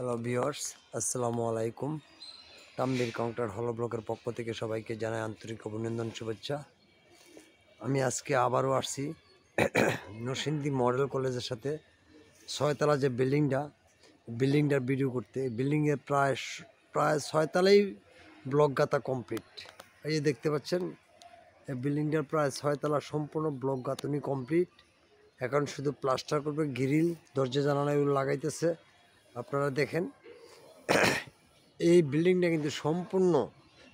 Hello viewers, আসসালামু আলাইকুম। Tanvir concrete হলো ব্লকের পক্ষ থেকে সবাইকে জানাই আন্তরিক অভিনন্দন, শুভেচ্ছা। আমি আজকে আবারও আসছি নরসিংদী মডেল কলেজের সাথে ছয়তলা যে বিল্ডিংটার ভিডিও করতে। বিল্ডিংয়ের প্রায় ছয়তলাই ব্লক গাঁথা কমপ্লিট। এই যে দেখতে পাচ্ছেন, এই বিল্ডিংটার প্রায় ছয়তলা সম্পূর্ণ ব্লক গাঁথনি কমপ্লিট। এখন শুধু প্লাস্টার করবে, গ্রিল দরজা জানালা এগুলো লাগাইতেছে। আপনারা দেখেন, এই বিল্ডিংটা কিন্তু সম্পূর্ণ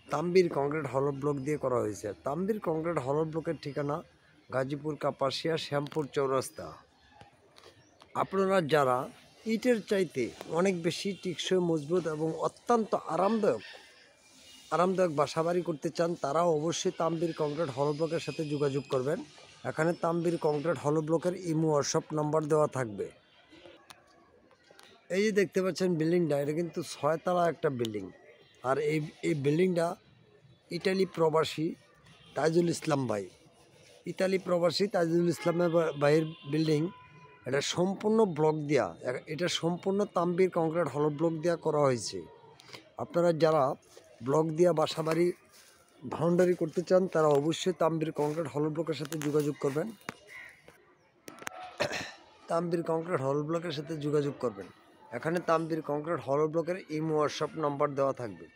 তানভীর কংক্রিট হলো ব্লক দিয়ে করা হয়েছে। তানভীর কংক্রিট হলো ব্লকের ঠিকানা গাজীপুর কাপাসিয়া শ্যামপুর চৌরাস্তা। আপনারা যারা ইটের চাইতে অনেক বেশি টিকসই, মজবুত এবং অত্যন্ত আরামদায়ক বাসাবাড়ি করতে চান, তারাও অবশ্যই তানভীর কংক্রিট হলো ব্লকের সাথে যোগাযোগ করবেন। এখানে তানভীর কংক্রিট হলো ব্লকের ইমো হোয়াটসঅ্যাপ নাম্বার দেওয়া থাকবে। এই যে দেখতে পাচ্ছেন বিল্ডিংটা, এটা কিন্তু ছয়তলা একটা বিল্ডিং। আর এই বিল্ডিংটা ইতালি প্রবাসী তাজুল ইসলাম ভাইয়ের বিল্ডিং। এটা সম্পূর্ণ ব্লক দিয়া, এটা সম্পূর্ণ তানভীর কংক্রিট হলো ব্লক দিয়া করা হয়েছে। আপনারা যারা ব্লক দিয়া বাসাবাড়ি বাউন্ডারি করতে চান, তারা অবশ্যই তানভীর কংক্রিট হলো ব্লকের সাথে যোগাযোগ করবেন। তানভীর কংক্রিট হলো ব্লকের সাথে যোগাযোগ করবেন। এখানে তানভীর কংক্রিট হলো ব্লকের ইমো হোয়াটসঅ্যাপ নাম্বার দেওয়া থাকবে।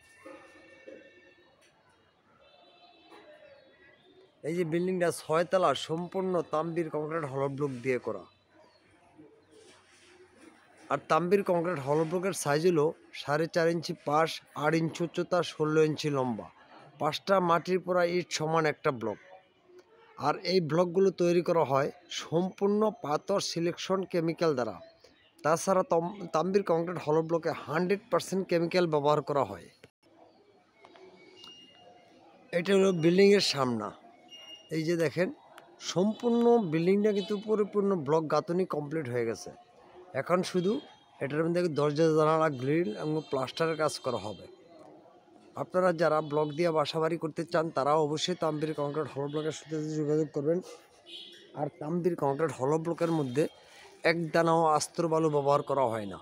এই যে বিল্ডিংটা ছয়তলা সম্পূর্ণ তানভীর কংক্রিট হলো ব্লক দিয়ে করা। আর তানভীর কংক্রিট হলো ব্লকের সাইজ হলো 4.5 ইঞ্চি পাশ, 8 ইঞ্চি উচ্চতা, 16 ইঞ্চি লম্বা, 5টা মাটির পোড়া ইট সমান একটা ব্লক। আর এই ব্লকগুলো তৈরি করা হয় সম্পূর্ণ পাথর সিলেকশন কেমিক্যাল দ্বারা। তাছাড়া তানভীর কংক্রিট হলো ব্লকে 100% কেমিক্যাল ব্যবহার করা হয়। এটা হলো বিল্ডিংয়ের সামনা। এই যে দেখেন, সম্পূর্ণ বিল্ডিংটা কিন্তু পরিপূর্ণ ব্লক গাঁথনি কমপ্লিট হয়ে গেছে। এখন শুধু এটার মধ্যে দরজা জানালা, গ্রিল এবং প্লাস্টারের কাজ করা হবে। আপনারা যারা ব্লক দিয়ে বাসাবাড়ি করতে চান, তারাও অবশ্যই তানভীর কংক্রিট হলো ব্লকের সাথে যোগাযোগ করবেন। আর তানভীর কংক্রিট হলো ব্লকের মধ্যে এক দানাও আস্তর বালু ব্যবহার করা হয় না।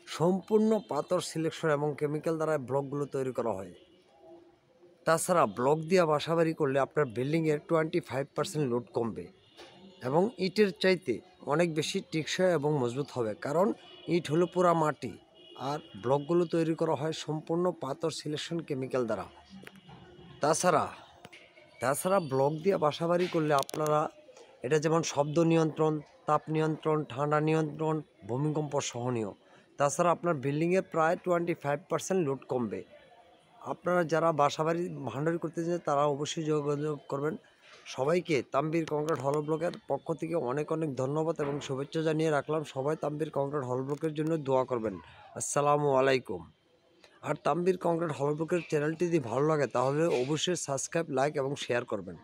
সম্পূর্ণ পাথর সিলেকশন এবং কেমিক্যাল দ্বারা ব্লকগুলো তৈরি করা হয়। তাছাড়া ব্লক দিয়ে বাসাবাড়ি করলে আপনার বিল্ডিংয়ের 25% লোড কমবে এবং ইটের চাইতে অনেক বেশি টেকসই এবং মজবুত হবে। কারণ ইট হলো পুরা মাটি, আর ব্লকগুলো তৈরি করা হয় সম্পূর্ণ পাথর সিলেকশন কেমিক্যাল দ্বারা। তাছাড়া ব্লক দিয়ে বাসাবাড়ি করলে আপনারা এটা যেমন শব্দ নিয়ন্ত্রণ, তাপ নিয়ন্ত্রণ, ঠান্ডা নিয়ন্ত্রণ, ভূমিকম্প সহনীয়। তাছাড়া আপনার বিল্ডিংয়ে প্রায় 25% লোড কমবে। আপনারা যারা বাসাবাড়ি ভান্ডারি করতে চান, তারা অবশ্যই যোগাযোগ করবেন। সবাইকে তানভীর কংক্রিট হলো ব্লকের পক্ষ থেকে অনেক অনেক ধন্যবাদ এবং শুভেচ্ছা জানিয়ে রাখলাম। সবাই তানভীর কংক্রিট হলো ব্লকের জন্য দোয়া করবেন। আসসালামু আলাইকুম। আর তানভীর কংক্রিট হলো ব্লকের চ্যানেলটি যদি ভালো লাগে, তাহলে অবশ্যই সাবস্ক্রাইব, লাইক এবং শেয়ার করবেন।